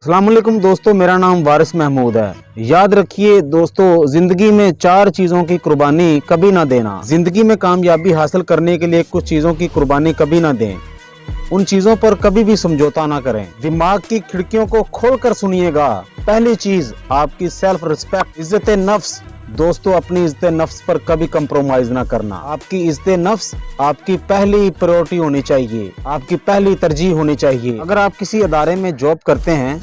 अस्सलाम वालेकुम दोस्तों, मेरा नाम वारिस महमूद है। याद रखिए दोस्तों, जिंदगी में 4 चीजों की कुर्बानी कभी ना देना। जिंदगी में कामयाबी हासिल करने के लिए कुछ चीजों की कुर्बानी कभी ना दें। उन चीजों पर कभी भी समझौता ना करें। दिमाग की खिड़कियों को खोलकर सुनिएगा। पहली चीज आपकी सेल्फ रिस्पेक्ट, इज्जत नफ्स। दोस्तों, अपनी इज्जत नफ्स पर कभी कंप्रोमाइज ना करना। आपकी इज्जत नफ्स आपकी पहली प्रायोरिटी होनी चाहिए, आपकी पहली तरजीह होनी चाहिए। अगर आप किसी अदारे में जॉब करते हैं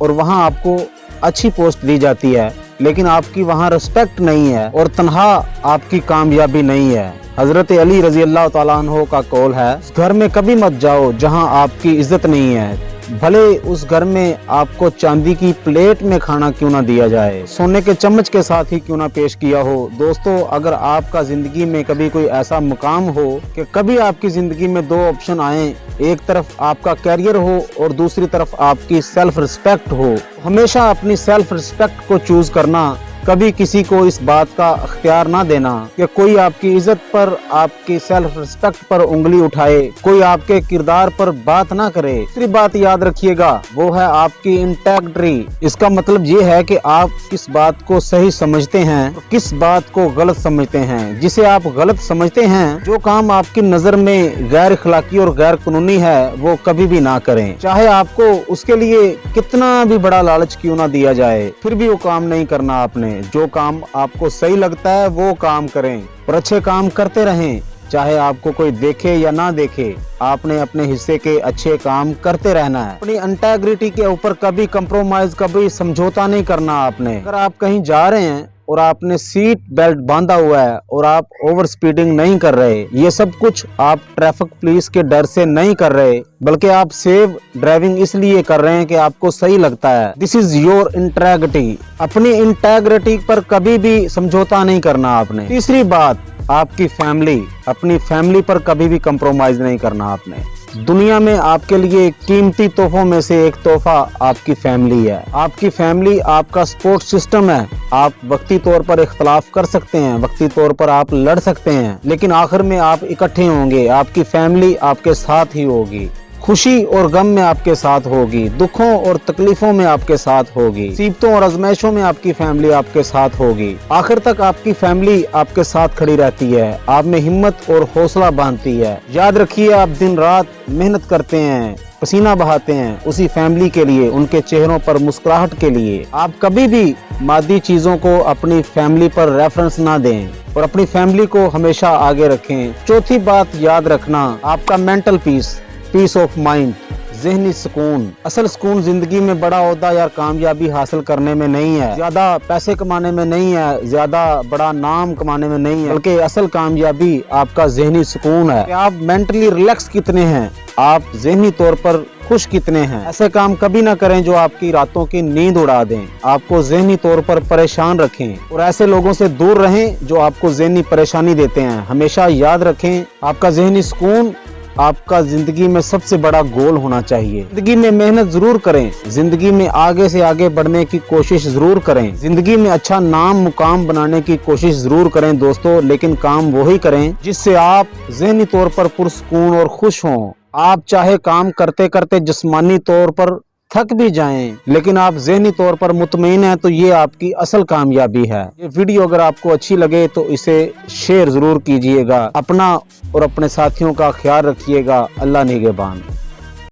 और वहां आपको अच्छी पोस्ट दी जाती है, लेकिन आपकी वहां रिस्पेक्ट नहीं है और तनहा आपकी कामयाबी नहीं है। हजरत अली रजी अल्लाह तआला अन्हो का कौल है, उस घर में कभी मत जाओ जहां आपकी इज्जत नहीं है, भले उस घर में आपको चांदी की प्लेट में खाना क्यों ना दिया जाए, सोने के चम्मच के साथ ही क्यों ना पेश किया हो। दोस्तों, अगर आपका जिंदगी में कभी कोई ऐसा मुकाम हो कि कभी आपकी जिंदगी में 2 ऑप्शन आए, एक तरफ आपका कैरियर हो और दूसरी तरफ आपकी सेल्फ रिस्पेक्ट हो, हमेशा अपनी सेल्फ रिस्पेक्ट को चूज करना। कभी किसी को इस बात का अख्तियार ना देना कि कोई आपकी इज्जत पर, आपकी सेल्फ रिस्पेक्ट पर उंगली उठाए, कोई आपके किरदार पर बात ना करे। दूसरी बात याद रखिएगा, वो है आपकी इंटेग्रिटी। इसका मतलब ये है कि आप किस बात को सही समझते हैं, किस बात को गलत समझते हैं। जिसे आप गलत समझते हैं, जो काम आपकी नजर में गैर अखलाकी और गैर कानूनी है, वो कभी भी ना करें। चाहे आपको उसके लिए कितना भी बड़ा लालच क्यों ना दिया जाए, फिर भी वो काम नहीं करना आपने। जो काम आपको सही लगता है वो काम करें और अच्छे काम करते रहें, चाहे आपको कोई देखे या ना देखे। आपने अपने हिस्से के अच्छे काम करते रहना है। अपनी इंटेग्रिटी के ऊपर कभी कंप्रोमाइज, कभी समझौता नहीं करना आपने। अगर आप कहीं जा रहे हैं और आपने सीट बेल्ट बांधा हुआ है और आप ओवर स्पीडिंग नहीं कर रहे, ये सब कुछ आप ट्रैफिक पुलिस के डर से नहीं कर रहे, बल्कि आप सेफ ड्राइविंग इसलिए कर रहे हैं कि आपको सही लगता है। This is your integrity. अपनी इंटेग्रिटी पर कभी भी समझौता नहीं करना आपने। तीसरी बात, आपकी फैमिली, अपनी फैमिली पर कभी भी कंप्रोमाइज नहीं करना आपने। दुनिया में आपके लिए कीमती तोहफों में से एक तोहफा आपकी फैमिली है। आपकी फैमिली आपका सपोर्ट सिस्टम है। आप वक्ती तौर पर इख्तलाफ कर सकते हैं, वक्ती तौर पर आप लड़ सकते हैं, लेकिन आखिर में आप इकट्ठे होंगे। आपकी फैमिली आपके साथ ही होगी, खुशी और गम में आपके साथ होगी, दुखों और तकलीफों में आपके साथ होगी, मुसीबतों और आजमाइशों में आपकी फैमिली आपके साथ होगी। आखिर तक आपकी फैमिली आपके साथ खड़ी रहती है, आप में हिम्मत और हौसला बांधती है। याद रखिए, आप दिन रात मेहनत करते हैं, पसीना बहाते हैं उसी फैमिली के लिए, उनके चेहरों पर मुस्कुराहट के लिए। आप कभी भी मादी चीजों को अपनी फैमिली पर रेफरेंस ना दें और अपनी फैमिली को हमेशा आगे रखें। चौथी बात याद रखना, आपका मेंटल पीस ऑफ माइंड, ज़हनी सुकून। असल सुकून जिंदगी में बड़ा ओहदा या कामयाबी हासिल करने में नहीं है, ज्यादा पैसे कमाने में नहीं है, ज्यादा बड़ा नाम कमाने में नहीं है, बल्कि असल कामयाबी आपका ज़हनी सुकून है। आप मेंटली रिलैक्स कितने हैं, आप ज़हनी तौर पर खुश कितने हैं। ऐसे काम कभी ना करें जो आपकी रातों की नींद उड़ा दें, आपको ज़हनी तौर पर परेशान रखें, और ऐसे लोगों से दूर रहें जो आपको ज़हनी परेशानी देते हैं। हमेशा याद रखें, आपका ज़हनी सुकून आपका जिंदगी में सबसे बड़ा गोल होना चाहिए। जिंदगी में मेहनत जरूर करें, जिंदगी में आगे से आगे बढ़ने की कोशिश जरूर करें, जिंदगी में अच्छा नाम मुकाम बनाने की कोशिश जरूर करें दोस्तों, लेकिन काम वही करें जिससे आप ज़हनी तौर पर पुरसुकून और खुश हों। आप चाहे काम करते करते जिस्मानी तौर पर थक भी जाएं, लेकिन आप ज़हनी तौर पर मुतमईन हैं, तो ये आपकी असल कामयाबी है। ये वीडियो अगर आपको अच्छी लगे तो इसे शेयर जरूर कीजिएगा। अपना और अपने साथियों का ख्याल रखिएगा। अल्लाह निगहबान।